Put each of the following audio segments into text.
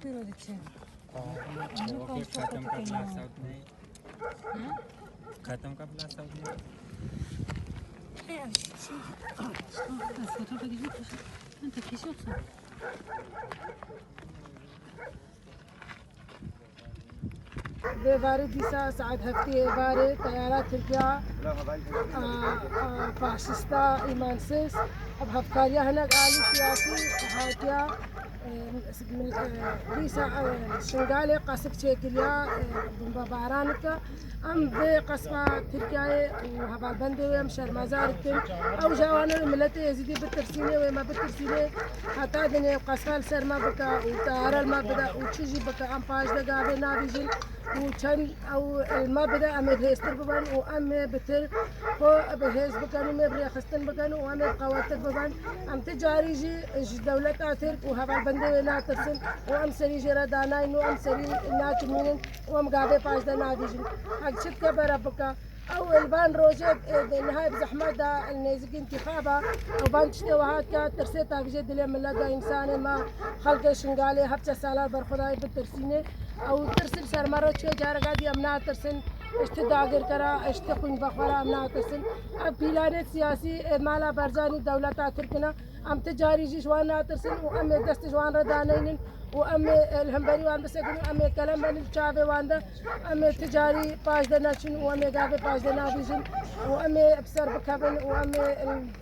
ओके खत्म का blast out नहीं खत्म का ब्लास्ट आउट नहीं ببارد ديسا ساعد هفتي بارد طيارات تركيا فاشستا إيمانسيس بهفكاريا هناك آلي سياسي هاتيا ديسا شنغالي قصف شكليا بمبارانك أم بقصفة تركيا وهبال بندوي مشار مزارتن أو جوانا الملتي يزيدي بالترسينة وما بالترسينة حتى دنيا قصفة السرما بكا وطيارة ما بدا وتشجي بكا أم باش دقابي نابيجن وكان او ما بدا ام بهستر ببان وام بتر هو بهز بكانوا ما بريخستن بكانوا وام قواتر ببان ام تجاري جي دولة ترك وهذا البندي لا ترسل وام سري جرا داناين وام سري ناتمين وام قابي باش دا ناديجن حق شت كبر بكا او البان روجت نهاية بزحمة دا النيزك انتخابا او بان تشتي وهاكا ترسيتا بجد لي من لدى انسان ما خلق شنقالي هبتا سالار برخداي بالترسيني او ترسل سر مرة شو جارة قادي امنا ترسل اشتداغر كرا اشتخون بخورا امنا ترسل بلانت سياسي مالا برزاني دولة تركنا ام تجاري جي جوانا ترسل وام دست جوان ردانين وام الهمبري وان بسكن ام كلام بن الشعب واندا ام تجاري باش دناشن وام قابي باش دنابيجن وام بسر بكابن وام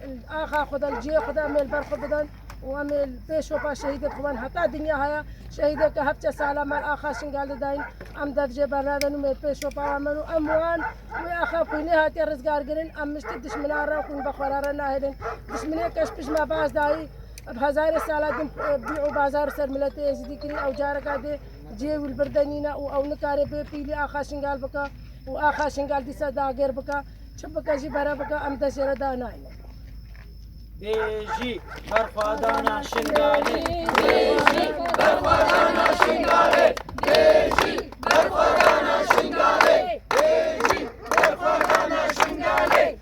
الاخا خذ الجي خذ ام البرخ بدن وام البيشو با شهيدة خوان حتى الدنيا هيا شهيدة كهبتة سالة مال آخا شنقال داين أم دفجة برادن ومي بيشو با وامنو أموان وآخا كويني هاتي الرزقار قرن أم مشتد دشمنارا وكوين بخورارا ناهدن دشمني كش بش ما باز داي بهزار السالة دم بيعو بازار سر ملتي يزيدي كري أو جاركا دي جي والبردنينا أو نكاري بيلي آخا شنقال بكا وآخا شنقال ديسا داغير بكا شبكا جي برا بكا أم دشيرا داناين بيجي برخوادانا شنغالي بيجي برخوادانا شنغالي بيجي برخوادانا شنغالي بيجي برخوادانا شنغالي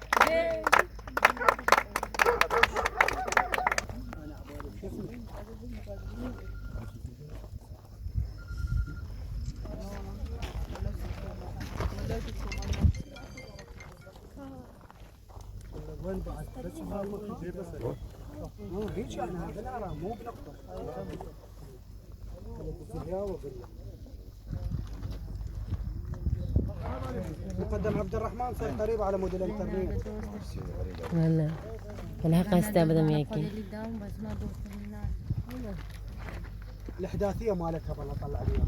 وين بعد؟ بس ما هو هيك يعني هذا نرى مو بنقطة. مقدم عبد الرحمن صار قريب على موديل الانترنت. هلا الحق استبدل ميكي الإحداثية مالتها بالله طلع عليها.